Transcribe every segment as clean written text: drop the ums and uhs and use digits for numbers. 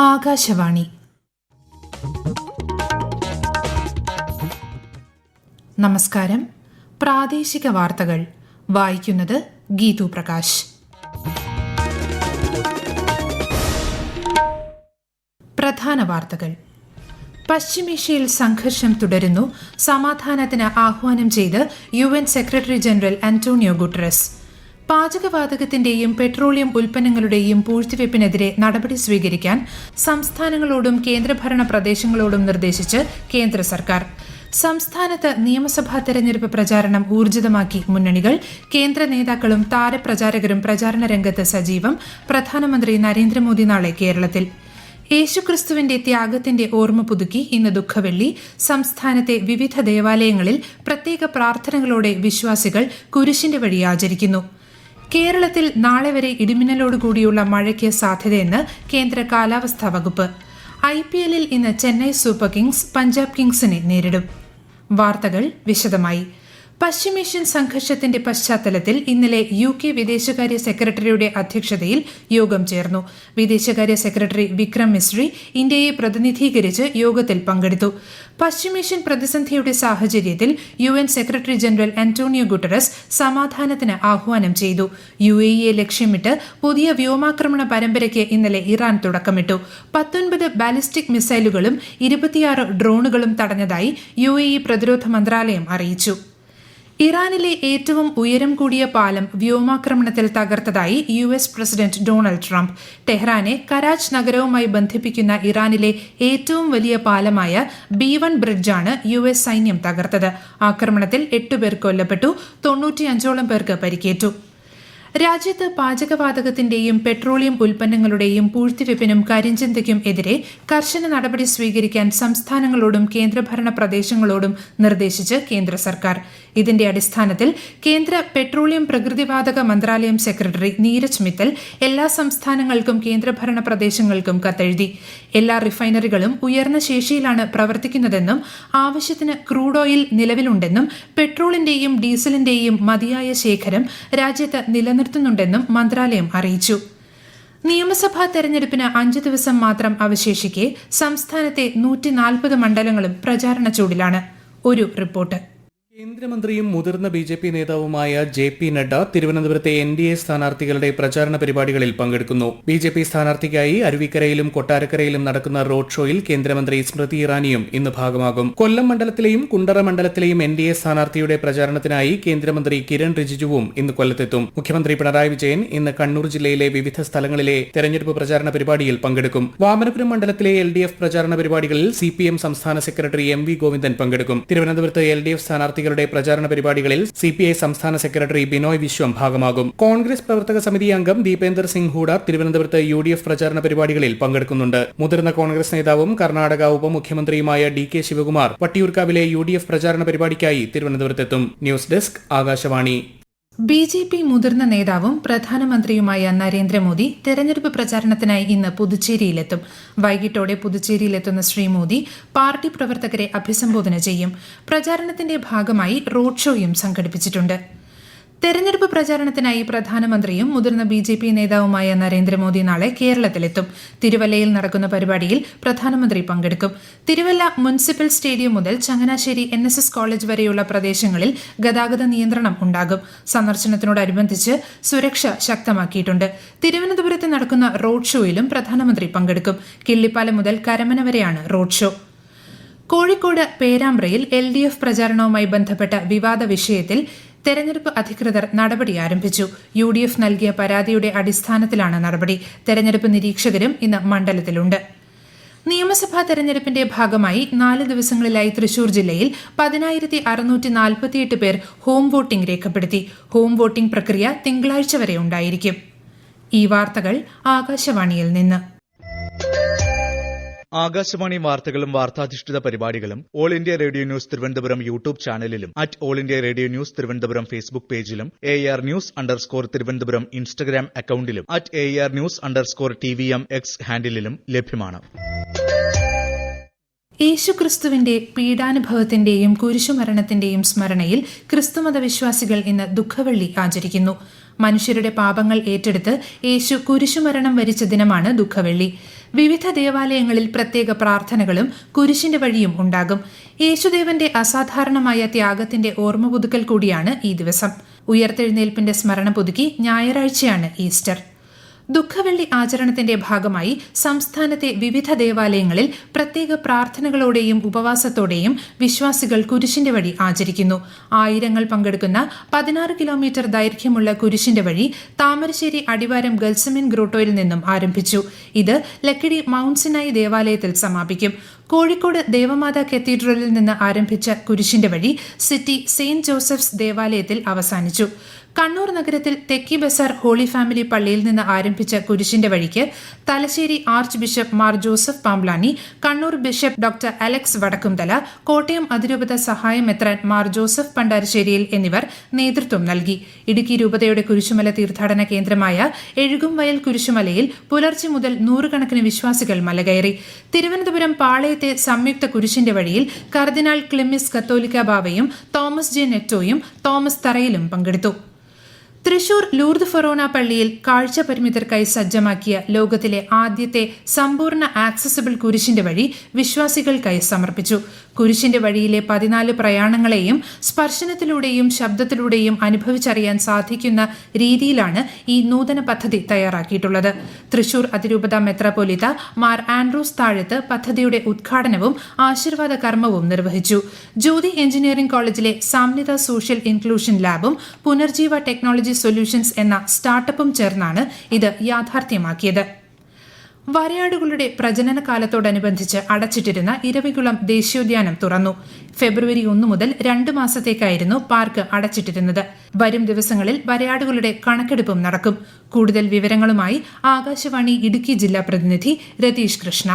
ആകാശവാണി. നമസ്കാരം. പ്രാദേശിക വാർത്തകൾ വായിക്കുന്നത് ഗീതു പ്രകാശ്. പ്രധാന വാർത്തകൾ. പശ്ചിമേഷ്യയിൽ സംഘർഷം തുടരുന്നു. സമാധാനത്തിന് ആഹ്വാനം ചെയ്ത് UN secretary general Antonio Guterres. പാചകവാതകത്തിന്റെയും പെട്രോളിയം ഉൽപ്പന്നങ്ങളുടെയും പൂഴ്ത്തിവയ്പ്പിനെതിരെ നടപടി സ്വീകരിക്കാൻ സംസ്ഥാനങ്ങളോടും കേന്ദ്രഭരണ പ്രദേശങ്ങളോടും നിർദ്ദേശിച്ച് കേന്ദ്ര സർക്കാർ. സംസ്ഥാനത്ത് നിയമസഭാ തെരഞ്ഞെടുപ്പ് പ്രചാരണം ഊർജിതമാക്കി മുന്നണികൾ. കേന്ദ്ര നേതാക്കളും താരപ്രചാരകരും പ്രചാരണ രംഗത്ത് സജീവം. പ്രധാനമന്ത്രി നരേന്ദ്രമോദി നാളെ കേരളത്തിൽ. യേശുക്രിസ്തുവിന്റെ ത്യാഗത്തിന്റെ ഓർമ്മ പുതുക്കി ഇന്ന് ദുഃഖവെള്ളി. സംസ്ഥാനത്തെ വിവിധ ദേവാലയങ്ങളിൽ പ്രത്യേക പ്രാർത്ഥനകളോടെ വിശ്വാസികൾ കുരിശിന്റെ വഴി ആചരിക്കുന്നു. കേരളത്തിൽ നാളെ വരെ ഇടിമിന്നലോടുകൂടിയുള്ള മഴയ്ക്ക് സാധ്യതയെന്ന് കേന്ദ്ര കാലാവസ്ഥാ വകുപ്പ്. IPL-ൽ ഇന്ന് ചെന്നൈ സൂപ്പർ കിങ്സ് പഞ്ചാബ് കിങ്സിനെ നേരിടും. വാർത്തകൾ വിശദമായി. പശ്ചിമേഷ്യൻ സംഘർഷത്തിന്റെ പശ്ചാത്തലത്തിൽ ഇന്നലെ UK വിദേശകാര്യ സെക്രട്ടറിയുടെ അധ്യക്ഷതയിൽ യോഗം ചേർന്നു. വിദേശകാര്യ സെക്രട്ടറി വിക്രം മിസ്രി ഇന്ത്യയെ പ്രതിനിധീകരിച്ച് യോഗത്തിൽ പങ്കെടുത്തു. പശ്ചിമേഷ്യൻ പ്രതിസന്ധിയുടെ സാഹചര്യത്തിൽ UN secretary general Antonio Guterres സമാധാനത്തിന് ആഹ്വാനം ചെയ്തു. UAE-യെ ലക്ഷ്യമിട്ട് പുതിയ വ്യോമാക്രമണ പരമ്പരയ്ക്ക് ഇന്നലെ ഇറാൻ തുടക്കമിട്ടു. 19 ബാലിസ്റ്റിക് മിസൈലുകളും 26 ഡ്രോണുകളും തടഞ്ഞതായി UAE പ്രതിരോധ മന്ത്രാലയം അറിയിച്ചു. ഇറാനിലെ ഏറ്റവും ഉയരം കൂടിയ പാലം വ്യോമാക്രമണത്തിൽ തകർത്തതായി US പ്രസിഡന്റ് ഡൊണാൾഡ് ട്രംപ്. ടെഹ്റാനെ കരാച്ച് നഗരവുമായി ബന്ധിപ്പിക്കുന്ന ഇറാനിലെ ഏറ്റവും വലിയ പാലമായ B1 ബ്രിഡ്ജാണ് US സൈന്യം തകർത്തത്. ആക്രമണത്തിൽ 8 പേർ കൊല്ലപ്പെട്ടു. 95ഓളം പേർക്ക് പരിക്കേറ്റു. രാജ്യത്ത് പാചകവാതകത്തിന്റെയും പെട്രോളിയം ഉൽപ്പന്നങ്ങളുടെയും പൂഴ്ത്തിവയ്പ്പിനും കരിഞ്ചന്തയ്ക്കും എതിരെ കർശന നടപടി സ്വീകരിക്കാൻ സംസ്ഥാനങ്ങളോടും കേന്ദ്രഭരണ പ്രദേശങ്ങളോടും നിർദ്ദേശിച്ച് കേന്ദ്ര സർക്കാർ. ഇതിന്റെ അടിസ്ഥാനത്തിൽ കേന്ദ്ര പെട്രോളിയം പ്രകൃതിവാതക മന്ത്രാലയം സെക്രട്ടറി നീരജ് മിത്തൽ എല്ലാ സംസ്ഥാനങ്ങൾക്കും കേന്ദ്രഭരണ പ്രദേശങ്ങൾക്കും കത്തെഴുതി. എല്ലാ റിഫൈനറികളും ഉയർന്ന ശേഷിയിലാണ് പ്രവർത്തിക്കുന്നതെന്നും ആവശ്യത്തിന് ക്രൂഡ് ഓയിൽ നിലവിലുണ്ടെന്നും പെട്രോളിന്റെയും ഡീസലിന്റെയും മതിയായ ശേഖരം രാജ്യത്ത് നിലനിർത്തുന്നുണ്ടെന്നും മന്ത്രാലയം അറിയിച്ചു. നിയമസഭാ തെരഞ്ഞെടുപ്പിന് 5 ദിവസം മാത്രം അവശേഷിക്കെ സംസ്ഥാനത്തെ 140 മണ്ഡലങ്ങളും പ്രചാരണ ചൂടിലാണ്. ഒരു റിപ്പോർട്ട്. കേന്ദ്രമന്ത്രിയും മുതിർന്ന BJP നേതാവുമായ JP നഡ്ഡ തിരുവനന്തപുരത്തെ NDA സ്ഥാനാർത്ഥികളുടെ പ്രചാരണ പരിപാടികളിൽ പങ്കെടുക്കുന്നു. BJP സ്ഥാനാർത്ഥിക്കായി അരുവിക്കരയിലും കൊട്ടാരക്കരയിലും നടക്കുന്ന റോഡ് ഷോയിൽ കേന്ദ്രമന്ത്രി സ്മൃതി ഇറാനിയും ഇന്ന് ഭാഗമാകും. കൊല്ലം മണ്ഡലത്തിലെയും കുണ്ടറ മണ്ഡലത്തിലെയും NDA സ്ഥാനാർത്ഥിയുടെ പ്രചാരണത്തിനായി കേന്ദ്രമന്ത്രി കിരൺ റിജിജുവും ഇന്ന് കൊല്ലത്തെത്തും. മുഖ്യമന്ത്രി പിണറായി വിജയൻ ഇന്ന് കണ്ണൂർ ജില്ലയിലെ വിവിധ സ്ഥലങ്ങളിലെ തെരഞ്ഞെടുപ്പ് പ്രചാരണ പരിപാടിയിൽ പങ്കെടുക്കും. വാമനപുരം മണ്ഡലത്തിലെ LDF പ്രചാരണ പരിപാടികളിൽ CPM സംസ്ഥാന സെക്രട്ടറി MV ഗോവിന്ദൻ പങ്കെടുക്കും. തിരുവനന്തപുരത്ത് LDF സ്ഥാനാർത്ഥികളുടെ പ്രചാരണ പരിപാടികളിൽ CPI സംസ്ഥാന സെക്രട്ടറി ബിനോയ് വിശ്വം ഭാഗമാകും. കോൺഗ്രസ് പ്രവർത്തക സമിതി അംഗം ദീപേന്ദർ സിംഗ് ഹൂഡ തിരുവനന്തപുരത്ത് UDF പ്രചാരണ പരിപാടികളിൽ പങ്കെടുക്കുന്നുണ്ട്. മുതിർന്ന കോൺഗ്രസ് നേതാവും കർണാടക ഉപമുഖ്യമന്ത്രിയുമായ DK ശിവകുമാർ വട്ടിയൂർക്കാവിലെ UDF പ്രചാരണ പരിപാടിക്കായി തിരുവനന്തപുരത്തെത്തും. News desk Akashvani. BJP മുതിർന്ന നേതാവും പ്രധാനമന്ത്രിയുമായ നരേന്ദ്രമോദി തെരഞ്ഞെടുപ്പ് പ്രചാരണത്തിനായി ഇന്ന് പുതുച്ചേരിയിലെത്തും. വൈകിട്ടോടെ പുതുച്ചേരിയിലെത്തുന്ന ശ്രീ മോദി പാർട്ടി പ്രവർത്തകരെ അഭിസംബോധന ചെയ്യും. പ്രചാരണത്തിന്റെ ഭാഗമായി റോഡ് ഷോയും സംഘടിപ്പിച്ചിട്ടുണ്ട്. തെരഞ്ഞെടുപ്പ് പ്രചാരണത്തിനായി പ്രധാനമന്ത്രിയും മുതിർന്ന BJP നേതാവുമായ നരേന്ദ്രമോദി നാളെ കേരളത്തിലെത്തും. തിരുവല്ലയിൽ നടക്കുന്ന പരിപാടിയിൽ പ്രധാനമന്ത്രി പങ്കെടുക്കും. തിരുവല്ല മുനിസിപ്പൽ സ്റ്റേഡിയം മുതൽ ചങ്ങനാശ്ശേരി NSS കോളേജ് വരെയുള്ള പ്രദേശങ്ങളിൽ ഗതാഗത നിയന്ത്രണം ഉണ്ടാകും. സന്ദർശനത്തിനോടനുബന്ധിച്ച് സുരക്ഷ ശക്തമാക്കിയിട്ടുണ്ട്. തിരുവനന്തപുരത്ത് നടക്കുന്ന റോഡ് ഷോയിലും പ്രധാനമന്ത്രി പങ്കെടുക്കും. കിള്ളിപ്പാലം മുതൽ കരമന വരെയാണ് റോഡ് ഷോ. കോഴിക്കോട് പേരാമ്പ്രയിൽ LDF പ്രചാരണവുമായി ബന്ധപ്പെട്ട വിവാദ വിഷയത്തിൽ തെരഞ്ഞെടുപ്പ് അധികൃതർ നടപടി ആരംഭിച്ചു. UDF നൽകിയ പരാതിയുടെ അടിസ്ഥാനത്തിലാണ് നടപടി. തെരഞ്ഞെടുപ്പ് നിരീക്ഷകരും ഇന്ന് മണ്ഡലത്തിലുണ്ട്. നിയമസഭാ തെരഞ്ഞെടുപ്പിന്റെ ഭാഗമായി 4 ദിവസങ്ങളിലായി തൃശൂർ ജില്ലയിൽ 10,648 പേർ ഹോം വോട്ടിംഗ് രേഖപ്പെടുത്തി. ഹോം വോട്ടിംഗ് പ്രക്രിയ തിങ്കളാഴ്ച വരെ ഉണ്ടായിരിക്കും. ഈ വാർത്തകൾ ആകാശവാണിയിൽ നിന്ന്. ആകാശവാണി വാർത്തകളും വാർത്താധിഷ്ഠിത പരിപാടികളും all India radio news Thiruvananthapuram YouTube ചാനലിലും all India radio news Thiruvananthapuram Facebook പേജിലും AR News_ തിരുവനന്തപുരം ഇൻസ്റ്റഗ്രാം അക്കൌണ്ടിലും AR News_TVM X ഹാൻഡിലും ലഭ്യമാണ്. യേശുക്രിസ്തുവിന്റെ പീഡാനുഭവത്തിന്റെയും കുരിശുമരണത്തിന്റെയും സ്മരണയിൽ ക്രിസ്തുമത വിശ്വാസികൾ ഇന്ന് ദുഃഖവെള്ളി ആചരിക്കുന്നു. മനുഷ്യരുടെ പാപങ്ങൾ ഏറ്റെടുത്ത് യേശു കുരിശുമരണം വരിച്ച ദിനമാണ് ദുഃഖവെള്ളി. വിവിധ ദേവാലയങ്ങളിൽ പ്രത്യേക പ്രാർത്ഥനകളും കുരിശിന്റെ വഴിയും ഉണ്ടാകും. യേശുദേവന്റെ അസാധാരണമായ ത്യാഗത്തിന്റെ ഓർമ്മ പുതുക്കൽ കൂടിയാണ് ഈ ദിവസം. ഉയർത്തെഴുന്നേൽപ്പിന്റെ സ്മരണ പുതുക്കി ഞായറാഴ്ചയാണ് ഈസ്റ്റർ. ദുഃഖവെള്ളി ആചരണത്തിന്റെ ഭാഗമായി സംസ്ഥാനത്തെ വിവിധ ദേവാലയങ്ങളിൽ പ്രത്യേക പ്രാർത്ഥനകളോടെയും ഉപവാസത്തോടെയും വിശ്വാസികൾ കുരിശിന്റെ വഴി ആചരിക്കുന്നു. ആയിരങ്ങൾ പങ്കെടുക്കുന്ന 16 കിലോമീറ്റർ ദൈർഘ്യമുള്ള കുരിശിന്റെ വഴി താമരശ്ശേരി അടിവാരം ഗൽസമിൻ ഗ്രോട്ടോയിൽ നിന്നും ആരംഭിച്ചു. ഇത് ലക്കിടി മൗണ്ട് സിനായി ദേവാലയത്തിൽ സമാപിക്കും. കോഴിക്കോട് ദേവമാതാ കത്തീഡ്രലിൽ നിന്ന് ആരംഭിച്ച കുരിശിന്റെ വഴി സിറ്റി സെയിന്റ് ജോസഫ്സ് ദേവാലയത്തിൽ അവസാനിച്ചു. കണ്ണൂർ നഗരത്തിൽ തെക്കി ബസാർ ഹോളി ഫാമിലി പള്ളിയിൽ നിന്ന് ആരംഭിച്ച കുരിശിന്റെ വഴിക്ക് Thalassery arch bishop Mar Joseph Pamplany, Kannur bishop doctor Alex Vadakkumthala, Kottayam അതിരൂപത സഹായം മെത്രാൻ മാർ ജോസഫ് പണ്ടാരശ്ശേരിയിൽ എന്നിവർ നേതൃത്വം നൽകി. ഇടുക്കി രൂപതയുടെ കുരിശുമല തീർത്ഥാടന കേന്ദ്രമായ എഴുകുംവയൽ കുരിശുമലയിൽ പുലർച്ചെ മുതൽ നൂറുകണക്കിന് വിശ്വാസികൾ മലകയറി. തിരുവനന്തപുരം പാളയത്തെ സംയുക്ത കുരിശിന്റെ വഴിയിൽ കർദിനാൾ ക്ലിമ്മിസ് കത്തോലിക്ക ബാവയും തോമസ് ജെ നെറ്റോയും തോമസ് തറയിലും പങ്കെടുത്തു. തൃശൂർ ലൂർദ് ഫൊറോന പള്ളിയിൽ കാഴ്ച പരിമിതർക്കായി സജ്ജമാക്കിയ ലോകത്തിലെ ആദ്യത്തെ സമ്പൂർണ്ണ ആക്സസിബിൾ കുരിശിന്റെ വഴി വിശ്വാസികൾക്കായി സമർപ്പിച്ചു. കുരിശിന്റെ വഴിയിലെ 14 പ്രയാണങ്ങളെയും സ്പർശനത്തിലൂടെയും ശബ്ദത്തിലൂടെയും അനുഭവിച്ചറിയാൻ സാധിക്കുന്ന രീതിയിലാണ് ഈ നൂതന പദ്ധതി തയ്യാറാക്കിയിട്ടുള്ളത്. തൃശൂർ അതിരൂപത മെത്രാപ്പൊലീത്ത മാർ ആൻഡ്രൂസ് താഴത്ത് പദ്ധതിയുടെ ഉദ്ഘാടനവും ആശീർവാദ കർമ്മവും നിർവഹിച്ചു. ജ്യോതി എഞ്ചിനീയറിംഗ് കോളേജിലെ സാമ്യത സോഷ്യൽ ഇൻക്ലൂഷൻ ലാബും പുനർജീവ ടെക്നോളജി സൊല്യൂഷൻസ് എന്ന സ്റ്റാർട്ടപ്പും ചേർന്നാണ് ഇത് യാഥാർത്ഥ്യമാക്കിയത്. വരയാടുകളുടെ പ്രജനന കാലത്തോടനുബന്ധിച്ച് അടച്ചിട്ടിരുന്ന ഇരവികുളം ദേശീയോദ്യാനം തുറന്നു. ഫെബ്രുവരി 1 മുതൽ 2 മാസത്തേക്കായിരുന്നു പാർക്ക് അടച്ചിട്ടിരുന്നത്. വരും ദിവസങ്ങളിൽ വരയാടുകളുടെ കണക്കെടുപ്പും നടക്കും. കൂടുതൽ വിവരങ്ങളുമായി ആകാശവാണി ഇടുക്കി ജില്ലാ പ്രതിനിധി രതീഷ് കൃഷ്ണ.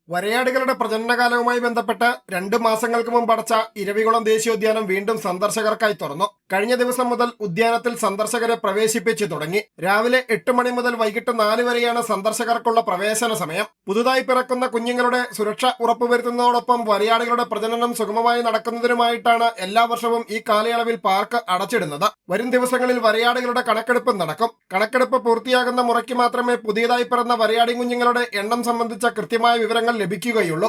വരയാടുകളുടെ പ്രജനനകാലവുമായി ബന്ധപ്പെട്ട് 2 മാസങ്ങൾക്ക് മുമ്പ് അടച്ച ഇരവികുളം ദേശീയോദ്യാനം വീണ്ടും സന്ദർശകർക്കായി തുറന്നു. കഴിഞ്ഞ ദിവസം മുതൽ ഉദ്യാനത്തിൽ സന്ദർശകരെ പ്രവേശിപ്പിച്ചു തുടങ്ങി. രാവിലെ 8 മണി മുതൽ വൈകിട്ട് 4 വരെയാണ് സന്ദർശകർക്കുള്ള പ്രവേശന സമയം. പുതുതായി പിറക്കുന്ന കുഞ്ഞുങ്ങളുടെ സുരക്ഷ ഉറപ്പുവരുത്തുന്നതോടൊപ്പം വരയാടുകളുടെ പ്രജനനം സുഗമമായി നടക്കുന്നതിനുമായിട്ടാണ് എല്ലാ വർഷവും ഈ കാലയളവിൽ പാർക്ക് അടച്ചിടുന്നത്. വരും ദിവസങ്ങളിൽ വരയാടുകളുടെ കണക്കെടുപ്പ് നടക്കും. കണക്കെടുപ്പ് പൂർത്തിയാകുന്ന മുറയ്ക്ക് മാത്രമേ പുതിയതായി പിറന്ന വരയാടി കുഞ്ഞുങ്ങളുടെ എണ്ണം സംബന്ധിച്ച കൃത്യമായ വിവരങ്ങൾ ലഭിക്കുകയുള്ളൂ.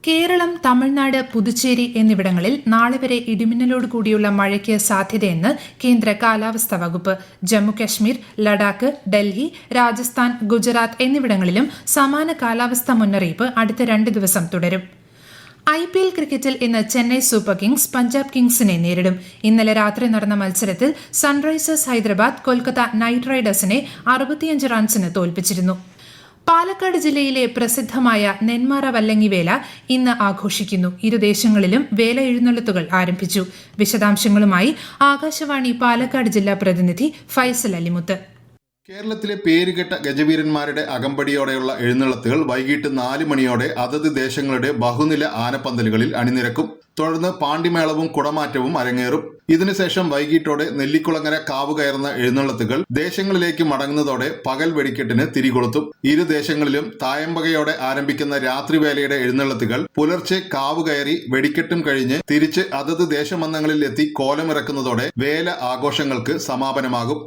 കേരളം, തമിഴ്നാട്, പുതുച്ചേരി എന്നിവിടങ്ങളിൽ നാളെ വരെ ഇടിമിന്നലോട് കൂടിയുള്ള മഴയ്ക്ക് സാധ്യതയെന്ന് കേന്ദ്ര കാലാവസ്ഥാ വകുപ്പ്. ജമ്മുകശ്മീർ, ലഡാക്ക്, ഡൽഹി, രാജസ്ഥാൻ, ഗുജറാത്ത് എന്നിവിടങ്ങളിലും സമാന കാലാവസ്ഥാ മുന്നറിയിപ്പ് അടുത്ത 2 ദിവസം തുടരും. IPL ക്രിക്കറ്റിൽ ഇന്ന് ചെന്നൈ സൂപ്പർ കിങ്സ് പഞ്ചാബ് കിങ്സിനെ നേരിടും. ഇന്നലെ രാത്രി നടന്ന മത്സരത്തിൽ സൺറൈസേഴ്സ് ഹൈദരാബാദ് കൊൽക്കത്ത നൈറ്റ് റൈഡേഴ്സിനെ 65 റൺസിന് തോൽപ്പിച്ചിരുന്നു. പാലക്കാട് ജില്ലയിലെ പ്രസിദ്ധമായ നെന്മാറ വല്ലങ്ങിവേല ഇന്ന് ആഘോഷിക്കുന്നു. ഇരുദേശങ്ങളിലും വേല എഴുന്നള്ളത്തുകൾ ആരംഭിച്ചു. വിശദാംശങ്ങളുമായി ആകാശവാണി പാലക്കാട് ജില്ലാ പ്രതിനിധി ഫൈസൽ അലിമുത്ത്. കേരളത്തിലെ പേരുകെട്ട ഗജവീരന്മാരുടെ അകമ്പടിയോടെയുള്ള എഴുന്നള്ളത്തുകൾ വൈകിട്ട് 4 മണിയോടെ അതത് ദേശങ്ങളുടെ ബഹുനില ആനപ്പന്തലുകളിൽ അണിനിരക്കും. തുടർന്ന് പാണ്ടിമേളവും കുടമാറ്റവും അരങ്ങേറും. ഇതിനുശേഷം വൈകിട്ടോടെ നെല്ലിക്കുളങ്ങര കാവ് കയറുന്ന എഴുന്നള്ളത്തുകൾ ദേശങ്ങളിലേക്ക് മടങ്ങുന്നതോടെ പകൽ വെടിക്കെട്ടിന് തിരികൊളുത്തും. ഇരു ദേശങ്ങളിലും തായമ്പകയോടെ ആരംഭിക്കുന്ന രാത്രിവേലയുടെ എഴുന്നള്ളത്തുകൾ പുലർച്ചെ കാവ് കയറി വെടിക്കെട്ടും കഴിഞ്ഞ് തിരിച്ച് അതത് ദേശമന്നങ്ങളിൽ എത്തി കോലമിറക്കുന്നതോടെ വേല ആഘോഷങ്ങൾക്ക് സമാപനമാകും.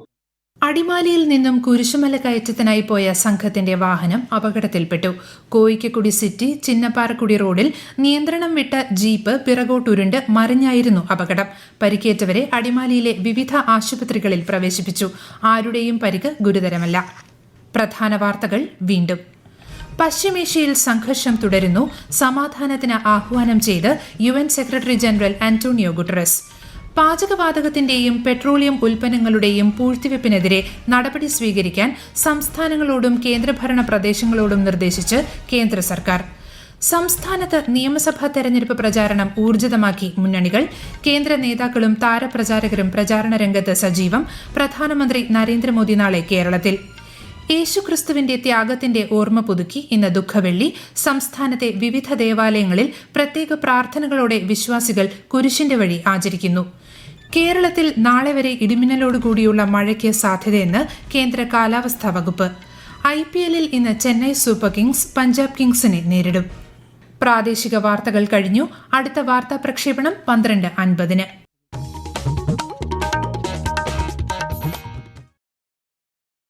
അടിമാലിയിൽ നിന്നും കുരിശുമല കയറ്റത്തിനായി പോയ സംഘത്തിന്റെ വാഹനം അപകടത്തിൽപ്പെട്ടു. കോയിക്കക്കുടി സിറ്റി ചിന്നപ്പാറക്കുടി റോഡിൽ നിയന്ത്രണം വിട്ട ജീപ്പ് പിറകോട്ടുരുണ്ട് മറിഞ്ഞായിരുന്നു അപകടം. പരിക്കേറ്റവരെ അടിമാലിയിലെ വിവിധ ആശുപത്രികളിൽ പ്രവേശിപ്പിച്ചു. ആരുടെയും പരിക്ക് ഗുരുതരമല്ല. പ്രധാന വാർത്തകൾ വീണ്ടും. പശ്ചിമേഷ്യയിൽ സംഘർഷം തുടരുന്നു. സമാധാനത്തിന് ആഹ്വാനം ചെയ്ത് UN secretary general Antonio Guterres. പാചകവാതകത്തിന്റെയും പെട്രോളിയം ഉൽപ്പന്നങ്ങളുടെയും പൂഴ്ത്തിവെപ്പിനെതിരെ നടപടി സ്വീകരിക്കാൻ സംസ്ഥാനങ്ങളോടും കേന്ദ്രഭരണ പ്രദേശങ്ങളോടും നിർദ്ദേശിച്ച് കേന്ദ്ര സർക്കാർ. സംസ്ഥാനത്ത് നിയമസഭാ തെരഞ്ഞെടുപ്പ് പ്രചാരണം ഊർജിതമാക്കി മുന്നണികൾ. കേന്ദ്ര നേതാക്കളും താരപ്രചാരകരും പ്രചാരണ രംഗത്ത് സജീവം. പ്രധാനമന്ത്രി നരേന്ദ്രമോദി നാളെ കേരളത്തിൽ. യേശുക്രിസ്തുവിന്റെ ത്യാഗത്തിന്റെ ഓർമ്മ പുതുക്കി ഇന്ന് ദുഃഖവെള്ളി. സംസ്ഥാനത്തെ വിവിധ ദേവാലയങ്ങളിൽ പ്രത്യേക പ്രാർത്ഥനകളോടെ വിശ്വാസികൾ കുരിശിന്റെ വഴി ആചരിക്കുന്നു. കേരളത്തിൽ നാളെ വരെ ഇടിമിന്നലോടുകൂടിയുള്ള മഴയ്ക്ക് സാധ്യതയെന്ന് കേന്ദ്ര കാലാവസ്ഥാ വകുപ്പ്. IPLൽ ഇന്ന് ചെന്നൈ സൂപ്പർ കിങ്സ് പഞ്ചാബ് കിങ്സിനെ നേരിടും. പ്രാദേശിക വാർത്തകൾ കഴിഞ്ഞു. അടുത്ത വാർത്താ പ്രക്ഷേപണം 12:50.